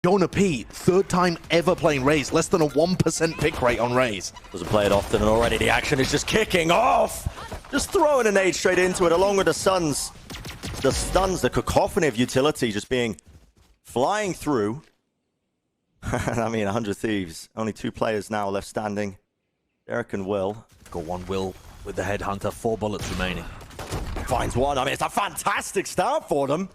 Jonah P, third time ever playing Raze, less than a 1% pick rate on Raze. Doesn't play it often, and already the action is just kicking off. Just throwing a nade straight into it, along with the stuns. The stuns, the cacophony of utility just being flying through. I mean, 100 Thieves. Only 2 players now left standing. Derek and Will. Got one Will with the Headhunter, 4 bullets remaining. Finds one. I mean, it's a fantastic start for them.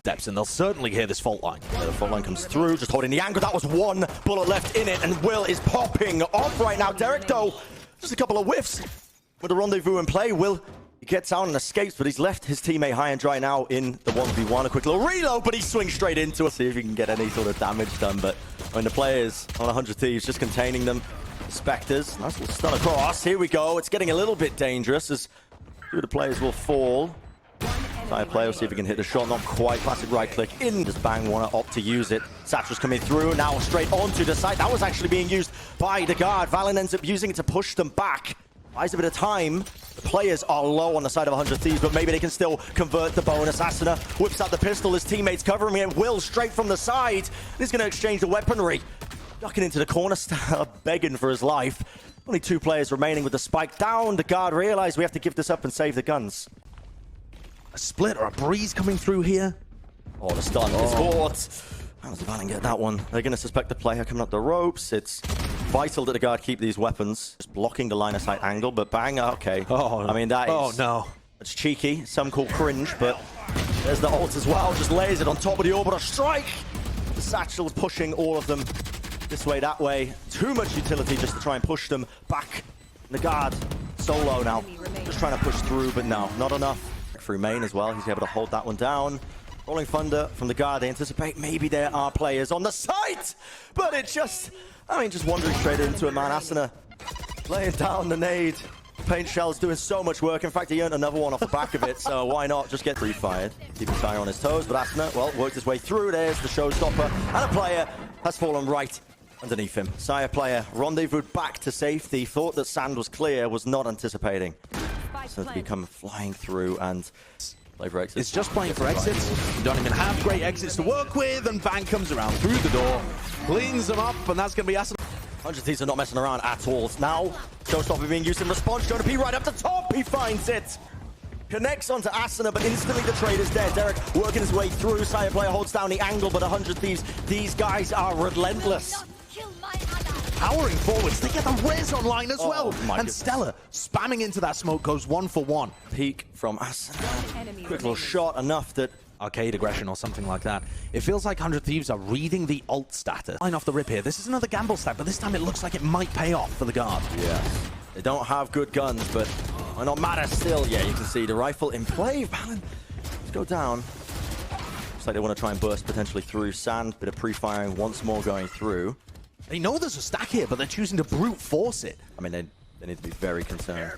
Steps in, they'll certainly hear this fault line. Yeah, the fault line comes through, just holding the angle. That was 1 bullet left in it, and Will is popping off right now. Derek, though, just a couple of whiffs with the rendezvous in play. Will, he gets out and escapes, but he's left his teammate high and dry now in the 1v1. A quick little reload, but he swings straight into it. See if he can get any sort of damage done. But when the players on 100 Thieves just containing them, Spectres, nice little stun across. Here we go. It's getting a little bit dangerous as 2 of the players will fall. Side player will see if he can hit the shot. Not quite. Classic right click in. Just bang, wanna opt to use it. Satra's coming through. Now straight onto the side. That was actually being used by the guard. Valen ends up using it to push them back. Buys a bit of time. The players are low on the side of 100 Thieves, but maybe they can still convert the bonus. Asuna whips out the pistol. His teammates covering him. Will straight from the side. He's going to exchange the weaponry. Ducking into the corner, begging for his life. Only 2 players remaining with the spike down. The guard realized we have to give this up and save the guns. A split or a breeze coming through here. Oh, the stun is caught. How does Valen get that one? They're going to suspect the player coming up the ropes. It's vital that the guard keep these weapons. Just blocking the line of sight angle, but bang, okay. Oh, I mean, that is... Oh, no. It's cheeky. Some call cringe, but there's the ult as well. Just lays it on top of the orbital strike. The satchel pushing all of them this way, that way. Too much utility just to try and push them back. The guard solo now. Just trying to push through, but no, not enough. Through main as well. He's able to hold that one down. Rolling thunder from the guard. They anticipate maybe there are players on the site, but it just, I mean, just wandering straight into it, man. Asuna laying down the nade. Paint Shell's doing so much work. In fact, he earned another one off the back of it, so why not just get pre-fired? Keeping Fire on his toes, but Asuna, well, worked his way through. There's the showstopper, and a player has fallen right underneath him. Sire player rendezvoused back to safety. Thought that sand was clear, was not anticipating. So to become flying through and play for exits. It's just playing for exits. You don't even have great exits to work with, and Bang comes around through the door, cleans them up, and that's going to be Asuna. 100 Thieves are not messing around at all. Now, showstopper being used in response. Jonah P right up the top. He finds it. Connects onto Asuna, but instantly the trade is dead. Derek working his way through. Sire player holds down the angle, but 100 Thieves, these guys are relentless. Powering forwards, they get the res online as well. And goodness. Stella spamming into that smoke goes 1 for 1. Peek from Asuna. Quick little shot, enough that Arcade aggression or something like that. It feels like 100 Thieves are reading the ult status. Line off the rip here. This is another gamble stack, but this time it looks like it might pay off for the guard. Yeah. They don't have good guns, but why not matter still? Yeah, you can see the rifle in play. Valen, let's go down. Looks like they want to try and burst potentially through sand. Bit of pre-firing once more going through. They know there's a stack here, but they're choosing to brute force it. I mean, they need to be very concerned.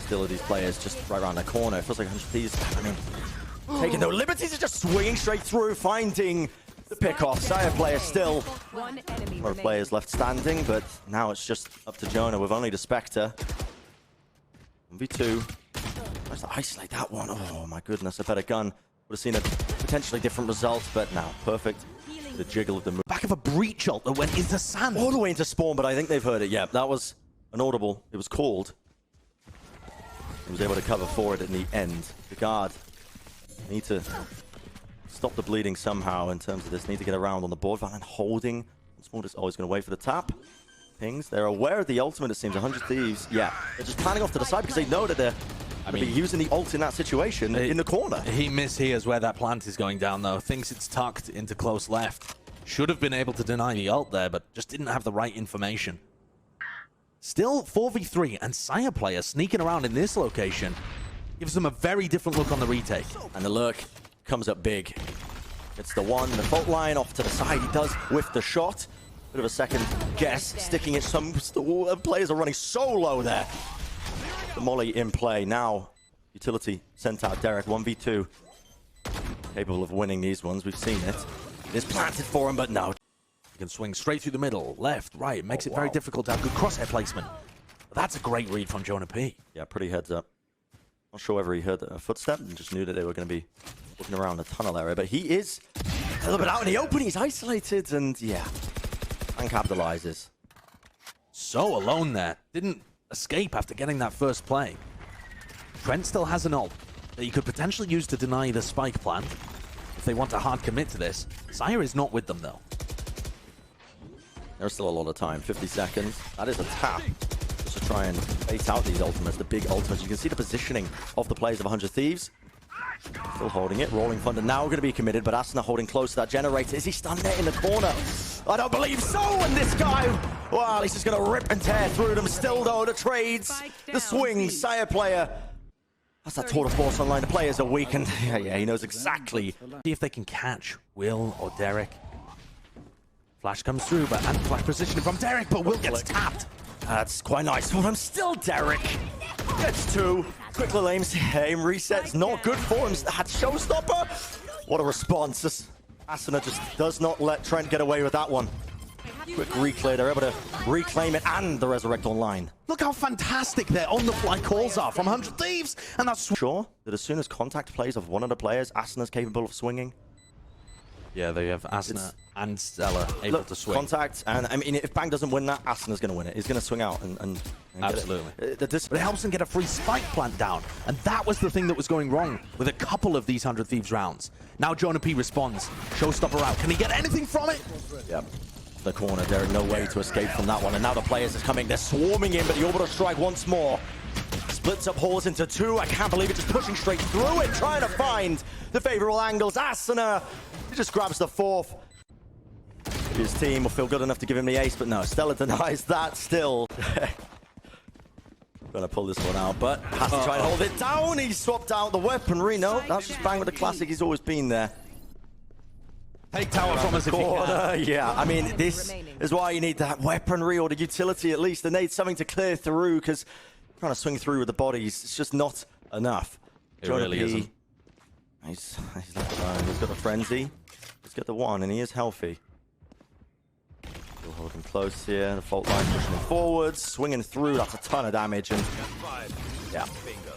Still, are these players just right around the corner? It feels like 100 Thieves, I mean, taking no liberties, is just swinging straight through, finding the pick-off. Sire player still. One of players left standing, but now it's just up to Jonah with only the Spectre. 1v2. Tries to isolate that one. Oh my goodness, a better gun. Would have seen a potentially different result, but now perfect. The jiggle of the move. Back of a breach ult that went into sand. All the way into spawn, but I think they've heard it. Yeah, that was an audible. It was called. He was able to cover for it in the end. The guard need to stop the bleeding somehow in terms of this. Need to get around on the board. Valen holding. Small just always going to wait for the tap. Pings. They're aware of the ultimate, it seems. 100 Thieves. Yeah. They're just planning off to the side because they know that they're going to be using the ult in that situation in the corner. He mishears where that plant is going down, though. Thinks it's tucked into close left. Should have been able to deny the ult there, but just didn't have the right information. Still 4v3, and Sire player sneaking around in this location gives them a very different look on the retake. And the lurk comes up big. It's the one, the fault line off to the side. He does whiff the shot. Bit of a second guess, sticking it. Some players are running so low there. The molly in play now. Utility sent out. Derek 1v2. Capable of winning these ones. We've seen it. It is planted for him, but no. He can swing straight through the middle, left, right. Makes it very difficult to have good crosshair placement. But that's a great read from Jonah P. Yeah, pretty heads up. Not sure whether he heard a footstep and just knew that they were going to be looking around the tunnel area, but he is A little bit out in the open, he's isolated, and yeah, and capitalizes. So alone there. Didn't escape after getting that first play. Trent still has an ult that he could potentially use to deny the spike plan if they want to hard commit to this. Sire is not with them, though. There's still a lot of time, 50 seconds. That is a tap just to try and bait out these ultimates, the big ultimates. You can see the positioning of the players of 100 Thieves. Still holding it. Rolling Thunder now going to be committed, but Asuna holding close to that generator. Is he stunned there in the corner? I don't believe so. And this guy, well, he's just going to rip and tear through them. Still, though, the trades, the swings, Sire player. That's that tour de force online. The players are weak, and yeah, he knows exactly. See if they can catch Will or Derek. Flash comes through, but and flash positioning from Derek, but Will gets tapped. That's quite nice for him. Still Derek gets two. Quick little aim resets. Not good for him. That showstopper. What a response. Asuna just does not let Trent get away with that one. Quick reclear. They're able to reclaim it and the resurrect online. Look how fantastic their on-the-fly calls are from 100 Thieves. And that's sure that as soon as contact plays of one of the players, Asuna's capable of swinging. Yeah, they have Asuna and Stella able to swing. Contact, and I mean, if Bang doesn't win that, Asuna's going to win it. He's going to swing out and absolutely. But it helps him get a free spike plant down, and that was the thing that was going wrong with a couple of these 100 Thieves rounds. Now Jonah P responds. Showstopper out. Can he get anything from it? Yep. The corner, Derek, no way to escape from that one. And now the players are coming. They're swarming in, but the orbital strike once more. Splits up Halls into two. I can't believe it, just pushing straight through it, trying to find the favorable angles. Asuna, he just grabs the fourth. His team will feel good enough to give him the ace, but no, Stella denies that still. Gonna pull this one out, but has to try and hold it down. He swapped out the weaponry. No, that's just Bang with the classic. He's always been there. Take tower from us if you can. Yeah, I mean, this is why you need that weaponry or the utility at least. They need something to clear through, because trying to swing through with the bodies, it's just not enough. It really isn't. He's left alone. He's got the frenzy. He's got the one, and he is healthy. Still holding close here. The fault line pushing him forwards, swinging through. That's a ton of damage, and yeah,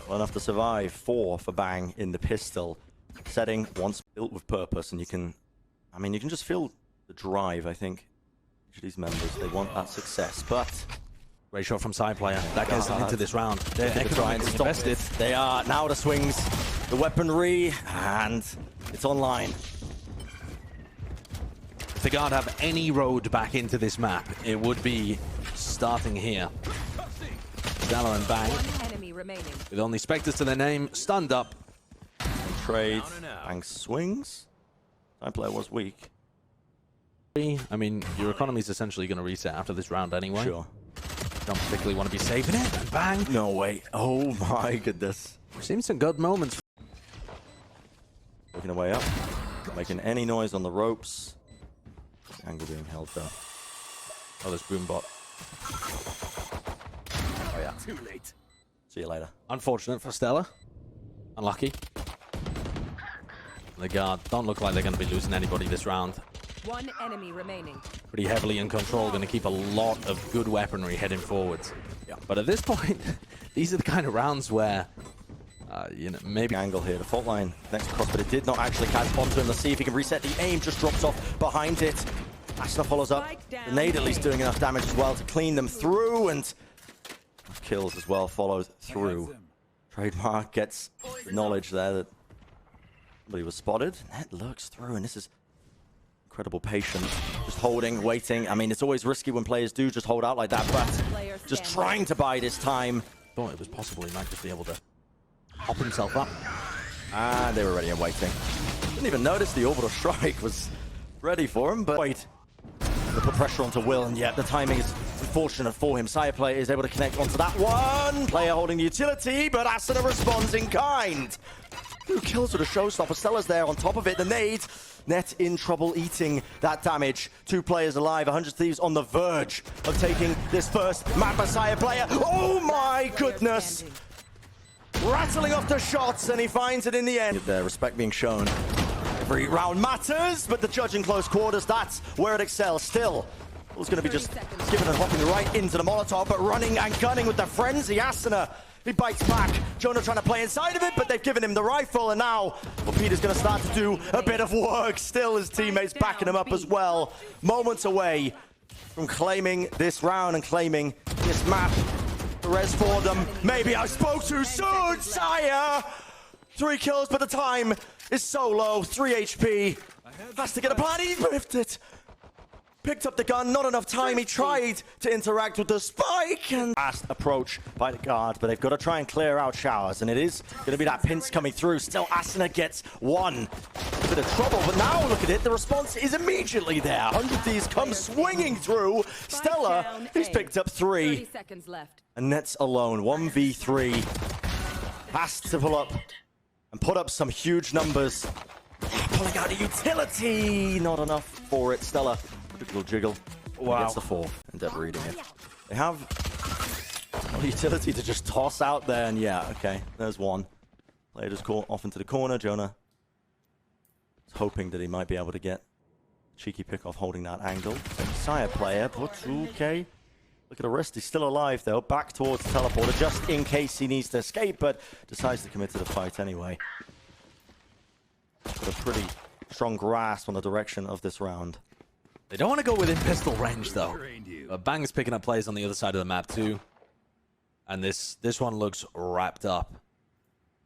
well enough to survive. 4 for Bang in the pistol. Setting once built with purpose, and you can, I mean, you can just feel the drive. I think each of these members, they want that success, but. Great shot from side player. That gets them into this round. They're trying to stop it. They are. Now the swings, the weaponry, and it's online. If the Guard have any road back into this map, it would be starting here. Stella and Bang, with only Spectres to their name, stunned up. And trade. Bang swings. Side player was weak. I mean, your economy is essentially going to reset after this round anyway. Sure. Don't particularly want to be saving it. And Bang. No way. Oh my goodness. We've seen some good moments. Working away up. Making any noise on the ropes. Angle being held up. Oh, there's Boombot. Oh yeah. Too late. See you later. Unfortunate for Stella. Unlucky. The Guard don't look like they're going to be losing anybody this round. One enemy remaining. Pretty heavily in control, going to keep a lot of good weaponry heading forwards. Yeah. But at this point, these are the kind of rounds where, you know, maybe... Angle here, the fault line next across, but it did not actually catch onto him. Let's see if he can reset. The aim just drops off behind it. Asuna follows up. The nade at least doing enough damage as well to clean them through, and kills as well follows through. Trademark gets the knowledge there that somebody was spotted. Net lurks through, and this is incredible patience. Just holding, waiting. I mean, it's always risky when players do just hold out like that, but just trying to buy this time. Thought it was possible he might just be able to hop himself up. And they were ready and waiting. Didn't even notice the orbital strike was ready for him, but wait. To put pressure onto Will, and yet the timing is unfortunate for him. Sire player is able to connect onto that one. Player holding the utility, but Asuna responds in kind. 2 kills with a showstopper. Stella's there on top of it. The nade. Net in trouble eating that damage. 2 players alive. 100 Thieves on the verge of taking this first map. Sire player. Oh my goodness. Rattling off the shots, and he finds it in the end. There, respect being shown. Every round matters, but the judge in close quarters, that's where it excels. Still, it's going to be just given and hopping right into the Molotov, but running and gunning with the frenzy. Asuna He bites back. Jonah trying to play inside of it, but they've given him the rifle, and now Peter's going to start to do a bit of work. Still, his teammates backing him up as well. Moments away from claiming this round and claiming this map. Res for them. Maybe I spoke too soon, sire! 3 kills, but the time is so low. 3 HP. Has to get a plan. He whiffed it. Picked up the gun, not enough time. He tried to interact with the spike and fast approach by the guard, but they've got to try and clear out showers, and it is going to be that pinch coming through. Still, Asuna gets one. A bit of trouble, but now look at it. The response is immediately there. 100 Thieves come swinging through. Stella, he's picked up 3. 30 seconds left. And Nets alone, 1v3. Has to pull up and put up some huge numbers. Pulling out a utility. Not enough for it. Stella. Jiggle. Wow. Gets the 4. And Dead reading it. They have a utility to just toss out there, and yeah, okay, there's one. Player just caught off into the corner. Jonah is hoping that he might be able to get a cheeky pick off holding that angle. Sire player, but okay. Look at the wrist. He's still alive though. Back towards the teleporter just in case he needs to escape, but decides to commit to the fight anyway. Got a pretty strong grasp on the direction of this round. They don't want to go within pistol range, though. Bang's picking up plays on the other side of the map, too. And this one looks wrapped up.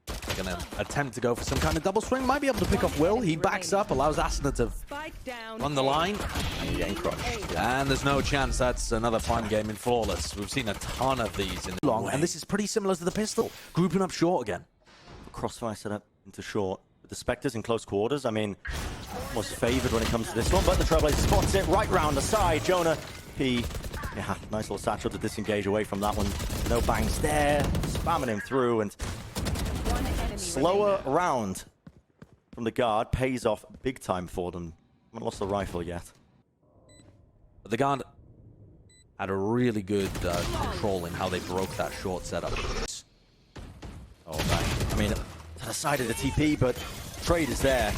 They're going to attempt to go for some kind of double swing. Might be able to pick off Will. He backs up, allows Asuna to run the line. And getting crushed. And there's no chance that's another fun game in Flawless. We've seen a ton of these in long, and this is pretty similar to the pistol. Grouping up short again. Crossfire set up into short. With the Spectres in close quarters, I mean, almost favored when it comes to this one, but the Trailblazer spots it right round the side. Jonah P. Yeah, nice little satchel to disengage away from that one. No bangs there. Spamming him through, and slower round from the guard pays off big time for them. Haven't lost the rifle yet. But the guard had a really good control in how they broke that short setup. Oh, man. I mean, to the side of the TP, but trade is there.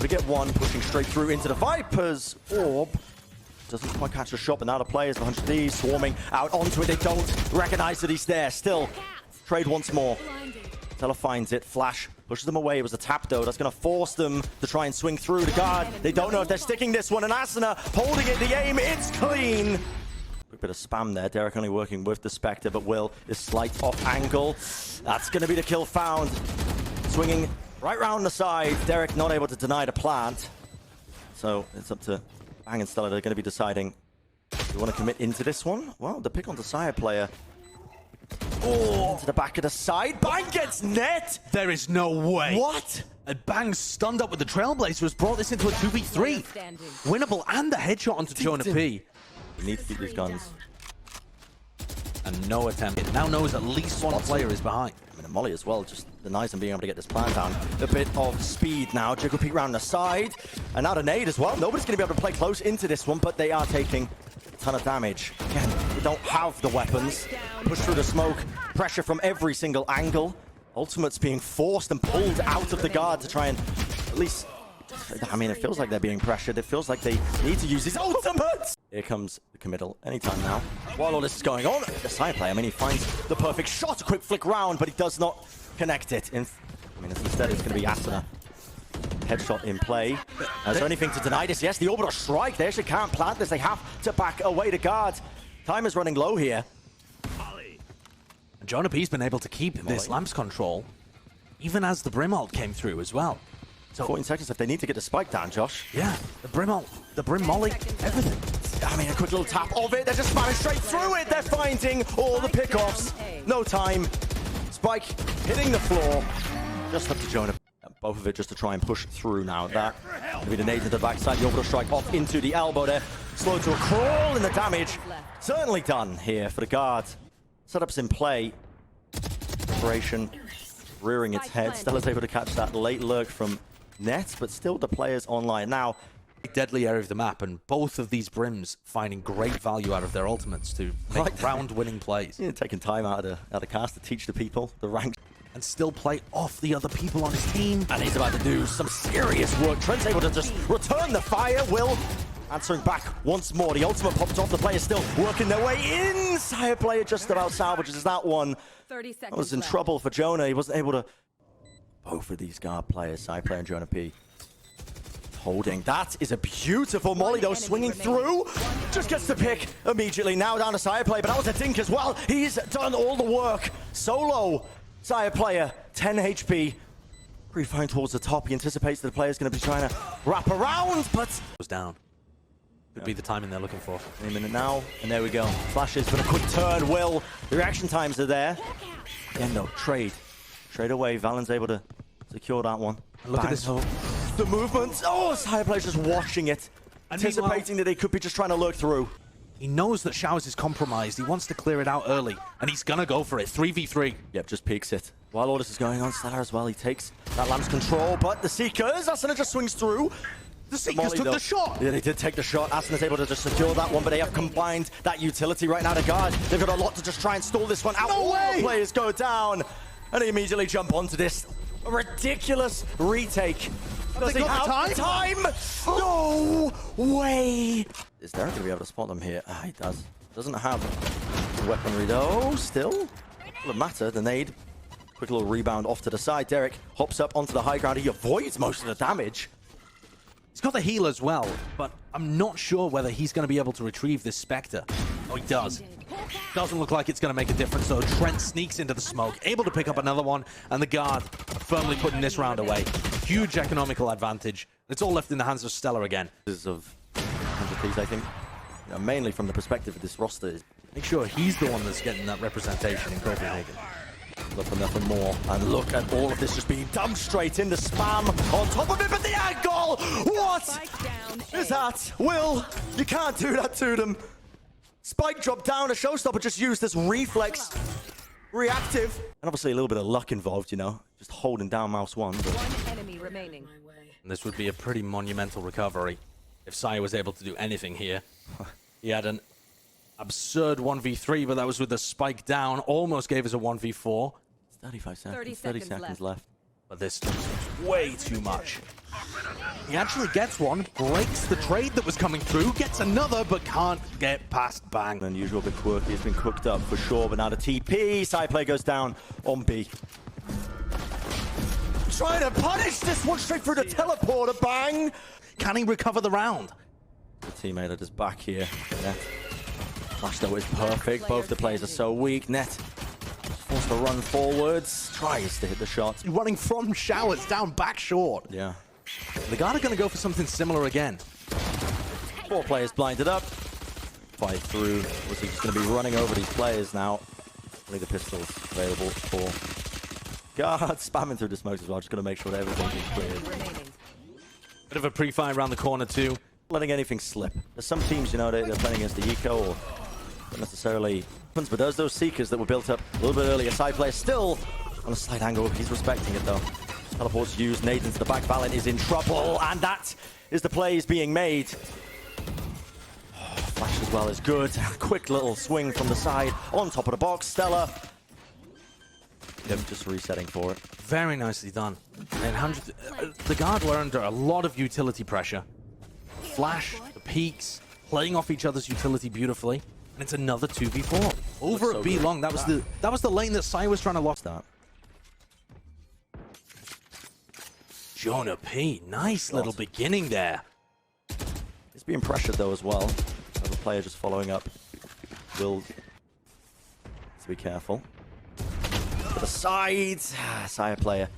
We get one pushing straight through into the Viper's orb. Doesn't quite catch a shot, but now the players, the 100 Thieves, swarming out onto it. They don't recognize that he's there. Still, trade once more. Stella finds it. Flash pushes them away. It was a tap, though. That's going to force them to try and swing through the guard. They don't know if they're sticking this one. And Asuna holding it. The aim, it's clean. Quick bit of spam there. Derek only working with the Spectre, but Will is slight off angle. That's going to be the kill found. Swinging right round the side. Derek not able to deny the plant. So it's up to Bang and Stella. They're going to be deciding, do you want to commit into this one? Well, the pick on the Sire player. Oh, to the back of the side. Bang gets net. There is no way. What? And Bang stunned up with the Trailblazer has brought this into a 2v3. Winnable, and the headshot onto Jonah P. We need to keep these guns. And no attempt. It now knows at least one player is behind. I mean, Molly as well, just denies him being able to get this plan down. A bit of speed now. Jiggle peek round the side. And now the nade as well. Nobody's going to be able to play close into this one, but they are taking a ton of damage. Again, they don't have the weapons. Push through the smoke. Pressure from every single angle. Ultimate's being forced and pulled out of the guard to try and at least... I mean, it feels like they're being pressured. It feels like they need to use his ultimate. Here comes the committal anytime now. While all this is going on, the side play, I mean, he finds the perfect shot. A quick flick round, but he does not connect it. I mean, instead it's going to be Asuna. Headshot in play. Is there anything to deny this? Yes, the orbital strike. They actually can't plant this. They have to back away to guard. Time is running low here. And Jonah P's been able to keep this Lamps control, even as the Brim ult came through as well. So 14 seconds if they need to get the spike down, Josh. Yeah, the Brim ult, the Brim molly, everything. I mean, a quick little tap of it. They're just spamming straight through it. They're finding all the pickoffs. No time. Spike hitting the floor. Just up to Jonah. Both of it just to try and push through now. That will be the nade to the backside. The orbital strike off into the elbow there. Slow to a crawl, and the damage certainly done here for the guard. Setups in play. Preparation rearing its head. Stella's able to catch that late lurk from Net, but still the players online. Now, deadly area of the map, and both of these Brims finding great value out of their ultimates to make round-winning plays. Yeah, taking time out of the cast to teach the people the rank. And still play off the other people on his team. And he's about to do some serious work. Trent's able to just return the fire. Will Answering back once more. The ultimate pops off. The players still working their way in. Sire player just about salvages that one. 30 seconds That was in left. trouble for Jonah. He wasn't able to... Both of these guard players, Sire player and Jonah P. Holding. That is a beautiful molly, though, swinging through. Just gets the pick immediately. Now down to Sire player, but that was a dink as well. He's done all the work. Solo. Sire player, 10 HP. Pretty fine towards the top. He anticipates that the player's going to be trying to wrap around, but... Was down. Could be the timing they're looking for. A minute now, and there we go. Flashes, but a quick turn will. The reaction times are there. Again, though, trade. Trade away. Valen's able to secure that one. Look at Bang. this. The movement. Oh, Sire player's just watching it. And Anticipating that they could be just trying to lurk through. He knows that Showers is compromised. He wants to clear it out early, and he's gonna go for it. 3v3. Yep, just peeks it. While all this is going on, Stellar as well, he takes that Lamb's control, but the Seekers, Asuna just swings through. The Seekers Molly, took though. the shot. Yeah, they did take the shot. Asuna's able to just secure that one, but they have combined that utility right now to guard. They've got a lot to just try and stall this one out. No All way! the players go down, and they immediately jump onto this ridiculous retake. Does they he got have the time? No way! Is Derek going to be able to spot them here? Ah, he does. Doesn't have the weaponry though. Still, doesn't matter. The nade. Quick little rebound off to the side. Derek hops up onto the high ground. He avoids most of the damage. He's got the heal as well, but I'm not sure whether he's going to be able to retrieve this Spectre. Oh, he does. Doesn't look like it's going to make a difference, though. Trent sneaks into the smoke, able to pick up another one, and the guard firmly putting this round away. Huge economical advantage. It's all left in the hands of Stellar again. This is of 100 piece, I think. Mainly from the perspective of this roster. Make sure he's the one that's getting that representation in Copenhagen. Look for nothing more. And look at all of this just being dumped straight into spam on top of it. But the angle! What Spike down is A. that? Will, you can't do that to them. Spike drop down. A showstopper just used this reflex. Reactive. And obviously a little bit of luck involved, you know. Just holding down mouse one. But One enemy remaining. And this would be a pretty monumental recovery if Sai was able to do anything here. He had an absurd 1v3, but that was with the spike down. Almost gave us a 1v4. it's 35 seconds. 30 30 seconds seconds left. left. But this is way too much. He actually gets one, breaks the trade that was coming through, gets another, but can't get past Bang. Unusual, bit quirky. It's been cooked up for sure, but now the TP. Side play goes down on B. Trying to punish this one straight through the teleporter. Bang! Can he recover the round? The teammate that is back here. Net. Flash though is perfect. Both the players are so weak. Net forced to run forwards. Tries to hit the shot. Running from Showers down back short. Yeah. The guard are going to go for something similar again. 4 players blinded up. Fight through. Was he just going to be running over these players now? Only the pistols available for guard. Spamming through the smokes as well. Just going to make sure that everything is cleared. Remaining. Bit of a pre-fire around the corner too. Letting anything slip. There's some teams, you know, they're playing against the eco or not necessarily. But there's those seekers that were built up a little bit earlier. Side player still on a slight angle. He's respecting it though. Teleports used. Nade into the back. Valen is in trouble, and that is the plays being made. Flash as well is good. Quick little swing from the side on top of the box. Stella. Yep, just resetting for it. Very nicely done. And the guard were under a lot of utility pressure. Flash, the peaks, playing off each other's utility beautifully, and it's another 2v4 over so at B good. long. That was the lane that Sai was trying to lock. Start. Jonah P, nice little beginning there. He's being pressured though as well. Another player just following up. Will to be careful. To the sides. Sire player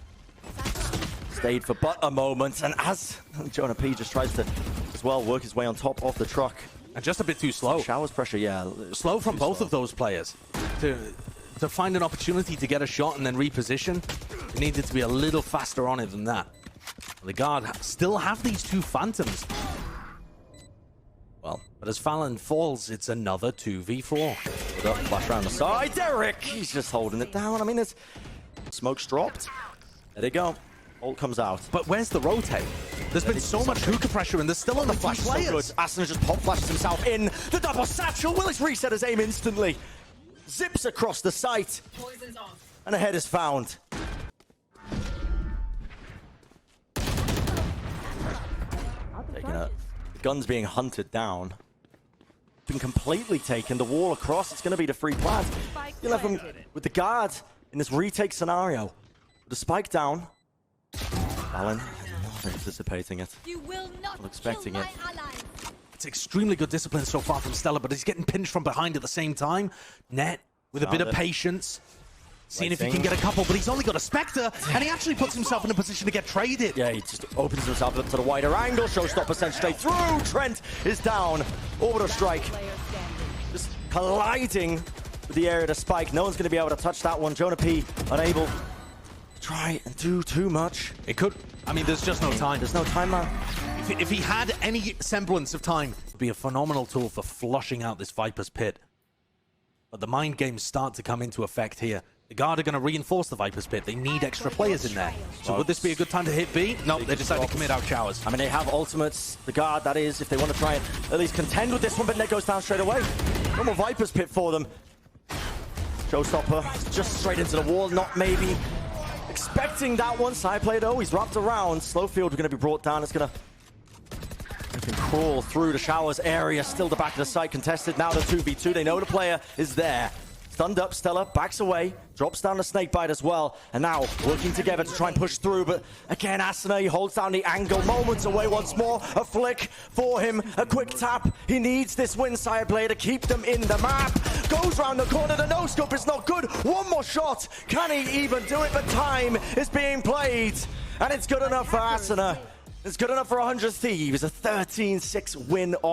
stayed for but a moment, and as Jonah P just tries to as well work his way on top of the truck. And just a bit too slow. Showers pressure, yeah. Slow from Too both slow. of those players. To find an opportunity to get a shot and then reposition, it needed to be a little faster on it than that. The guard still have these 2 phantoms. Well, but as Fallon falls, it's another 2v4. Put up, flash around the side. Derek, he's just holding it down. I mean, there's smoke's dropped. There they go. Ult comes out. But where's the rotate? There's been so much hookah pressure and there's still only 2 Flash is so good. players. Asuna just pop flashes himself in. The double satchel. Willis reset his aim instantly. Zips across the site. And a head is found. Taking a gun's being hunted down. Been completely taken. The wall across, it's going to be the free plant. You'll have him with the guard in this retake scenario. With the spike down. Alan not anticipating it. You will not expecting kill it. my allies. It's extremely good discipline so far from Stella, but he's getting pinched from behind at the same time. Net with a bit of patience. Seeing if he can get a couple, but he's only got a Spectre, and he actually puts himself in a position to get traded. Yeah, he just opens himself up to the wider angle. Showstopper sent straight through. Trent is down. Orbital strike. Just colliding with the area of the spike. No one's going to be able to touch that one. Jonah P unable to try and do too much. It could. I mean, there's just no time. There's no time, man. If he had any semblance of time, it would be a phenomenal tool for flushing out this Viper's Pit. But the mind games start to come into effect here. The guard are going to reinforce the Viper's Pit. They need extra players in there. So would this be a good time to hit B? No, they decided to commit out showers. I mean, they have ultimates. The guard, that is, if they want to try and at least contend with this one, but Net goes down straight away. No more Viper's Pit for them. Showstopper just straight into the wall. Not maybe expecting that one. Side play, though. He's wrapped around. Slowfield going to be brought down. It's going to crawl through the showers area. Still the back of the site contested. Now the 2v2. They know the player is there. Stunned up, Stella backs away, drops down the snakebite as well, and now working together to try and push through, but again, Asuna, he holds down the angle, moments away once more, a flick for him, a quick tap, he needs this win, side play, to keep them in the map, goes round the corner, the no-scope is not good, one more shot, can he even do it, but time is being played, and it's good enough for Asuna, it's good enough for 100 Thieves, a 13-6 win on